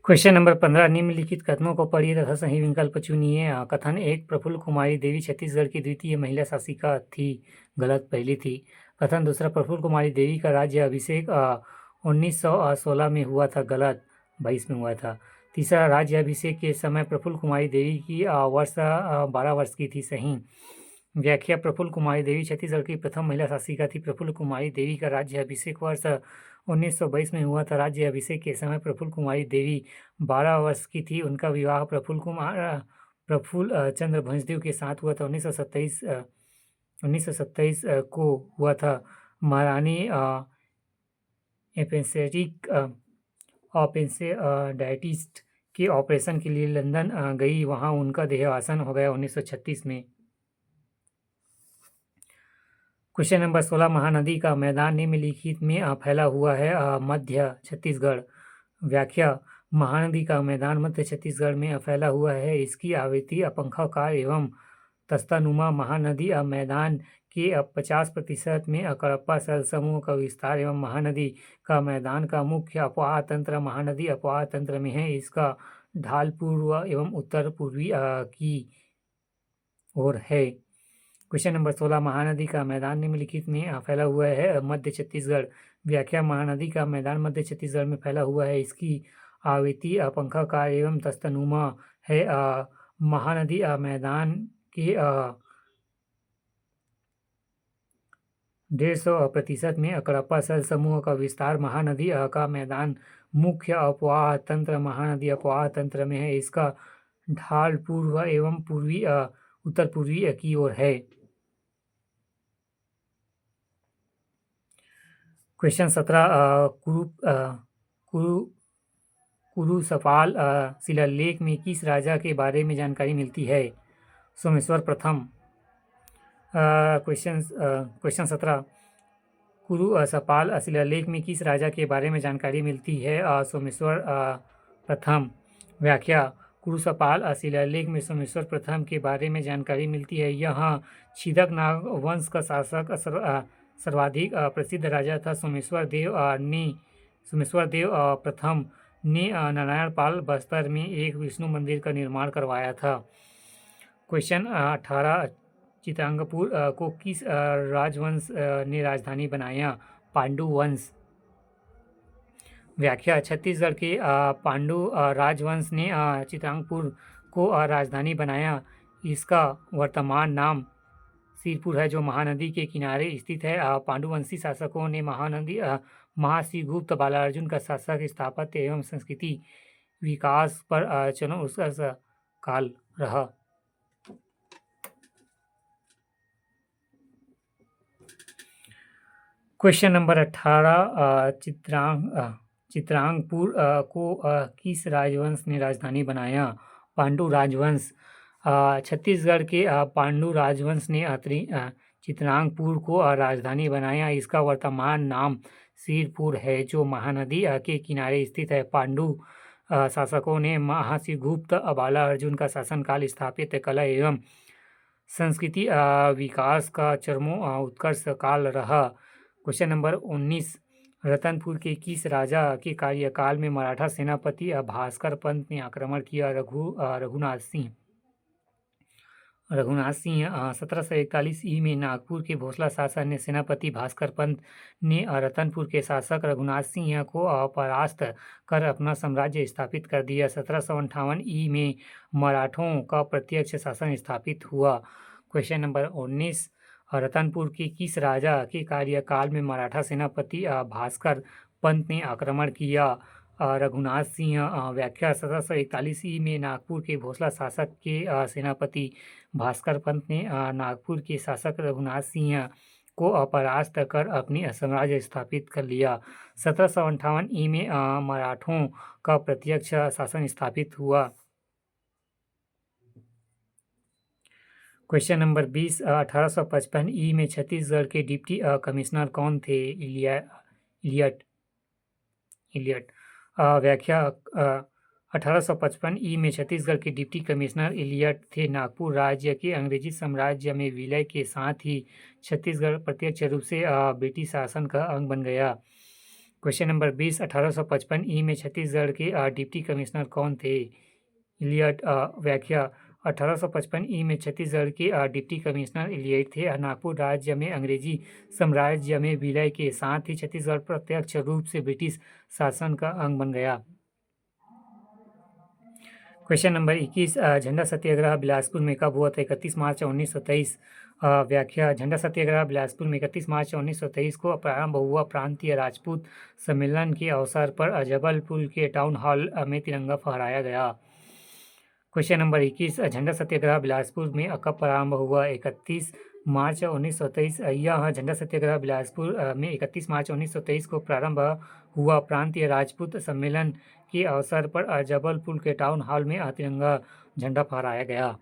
Question number 15 निम्नलिखित कथनों को पढ़िए तथा सही विकल्प चुनिए। कथन 1 प्रफुल्ल कुमारी देवी छत्तीसगढ़ की द्वितीय महिला शासिका थी। गलत, पहली थी। कथन दूसरा प्रफुल्ल कुमारी देवी का राज्य अभिषेक 1916 में हुआ था। गलत, 22 में हुआ था। तीसरा राज्य अभिषेक के समय प्रफुल्ल कुमारी देवी की वर्ष 12 वर्ष की थी। सही। व्याख्या प्रफुल्ल कुमारी देवी छत्तीसगढ़ की प्रथम महिला शासिका थी। प्रफुल्ल कुमारी देवी का राज्य अभिषेक वर्ष 1922 में हुआ था। राज्य अभिषेक के समय प्रफुल्ल कुमारी देवी 12 वर्ष की थी। उनका विवाह प्रफुल्ल चंद्र भंजदेव के साथ हुआ था। 1927 को हुआ था। महारानी एपेंडिसाइटिस के ऑपरेशन के लिए लंदन गई। वहां उनका देहावसान हो गया 1936 में। क्वेश्चन नंबर 16 महानदी का मैदान निम्नलिखित में फैला हुआ है। मध्य छत्तीसगढ़। व्याख्या महानदी का मैदान मध्य छत्तीसगढ़ में फैला हुआ है। इसकी आवृत्ति पंखाकार एवं तख्तानुमा महानदी मैदान के 50% में कडप्पा सर समूह का विस्तार एवं महानदी का मैदान का मुख्य अपवाह तंत्र महानदी अपवाह तंत्र में है। इसका ढाल पूर्व एवं उत्तर पूर्वी की ओर है। क्वेश्चन नंबर 16 महानदी का मैदान निम्नलिखित में फैला हुआ है। मध्य छत्तीसगढ़। व्याख्या महानदी का मैदान मध्य छत्तीसगढ़ में फैला हुआ है। इसकी आवृत्ति पंखाकार एवं तख्तानुमा है। महानदी मैदान के 150% में कडप्पा सर समूह का विस्तार महानदी का मैदान मुख्य अपवाह तंत्र महानदी अपवाह तंत्र में है। इसका ढाल पूर्व एवं पूर्वी उत्तर पूर्वी की ओर है। क्वेश्चन 17 कुरुसपाल शिलालेख में किस राजा के बारे में जानकारी मिलती है? सोमेश्वर प्रथम। क्वेश्चन 17 कुरुसपाल शिलालेख में किस राजा के बारे में जानकारी मिलती है? सोमेश्वर प्रथम। व्याख्या कुरुसपाल शिलालेख में सोमेश्वर प्रथम के बारे में जानकारी मिलती है। यह छिदक नाग वंश का शासक सर्वाधिक प्रसिद्ध राजा था। सोमेश्वर देव प्रथम ने नारायण पाल बस्तर में एक विष्णु मंदिर का निर्माण करवाया था। क्वेश्चन 18 चित्रांगपुर को किस राजवंश ने राजधानी बनाया? पांडु वंश। व्याख्या छत्तीसगढ़ के पांडु राजवंश ने चित्रांगपुर को राजधानी बनाया। इसका वर्तमान नाम सिरपुर है, जो महानदी के किनारे स्थित है। पांडुवंशी शासकों ने महाश्रीगुप्त बालार्जुन का शासक स्थापत्य एवं संस्कृति विकास पर चलो उसका काल रहा। क्वेश्चन नंबर 18 चित्रांगपुर को किस राजवंश ने राजधानी बनाया? पांडु राजवंश। छत्तीसगढ़ के पांडु राजवंश ने चित्रांगपुर को राजधानी बनाया। इसका वर्तमान नाम सिरपुर है, जो महानदी के किनारे स्थित है। पांडु शासकों ने महाश्रीगुप्त बालार्जुन का शासनकाल स्थापत्य कला एवं संस्कृति विकास का उत्कर्ष काल रहा। क्वेश्चन नंबर 19 रतनपुर के किस राजा के कार्यकाल में मराठा सेनापति भास्कर पंत ने आक्रमण किया? रघुनाथ सिंह। 1741 में नागपुर के भोसला शासक ने सेनापति भास्कर पंत ने रतनपुर के शासक रघुनाथ सिंह को परास्त कर अपना साम्राज्य स्थापित कर दिया। 1758 में मराठों का प्रत्यक्ष शासन स्थापित हुआ। क्वेश्चन नंबर 19 रतनपुर के किस राजा के कार्यकाल में मराठा सेनापति भास्कर पंत ने आक्रमण किया? रघुनाथ सिंह। व्याख्या 1741 में नागपुर के भोसला शासक के सेनापति भास्कर पंत ने नागपुर के शासक रघुनाथ सिंह को परास्त कर अपनी साम्राज्य स्थापित कर लिया। 1758 में मराठों का प्रत्यक्ष शासन स्थापित हुआ। क्वेश्चन नंबर 20 1855 में छत्तीसगढ़ के डिप्टी कमिश्नर कौन थे? इलियट। व्याख्या 1855 में छत्तीसगढ़ के डिप्टी कमिश्नर इलियट थे। नागपुर राज्य के अंग्रेजी साम्राज्य में विलय के साथ ही छत्तीसगढ़ प्रत्यक्ष रूप से ब्रिटिश शासन का अंग बन गया। क्वेश्चन नंबर 20, 1855 ई में छत्तीसगढ़ के डिप्टी कमिश्नर कौन थे? इलियट। व्याख्या, 1855 ई में छत्तीसगढ़ के डिप्टी कमिश्नर इलियट थे। नागपुर राज्य में अंग्रेजी साम्राज्य में विलय के साथ ही छत्तीसगढ़ प्रत्यक्ष रूप से ब्रिटिश शासन का अंग बन गया। क्वेश्चन नंबर 21, झंडा सत्याग्रह बिलासपुर में कब हुआ था? 31 मार्च 1923। व्याख्या, झंडा सत्याग्रह बिलासपुर में 31 मार्च 1923 को प्रारंभ हुआ। प्रांतीय राजपूत सम्मेलन के अवसर पर जबलपुर के टाउन हॉल में तिरंगा फहराया गया। क्वेश्चन नंबर 21, झंडा सत्याग्रह बिलासपुर में कब प्रारंभ हुआ? 31 मार्च 1923। यह झंडा सत्याग्रह बिलासपुर में 31 मार्च 1923 को प्रारंभ हुआ। प्रांतीय राजपूत सम्मेलन के अवसर पर जबलपुर के टाउन हॉल में तिरंगा झंडा फहराया गया।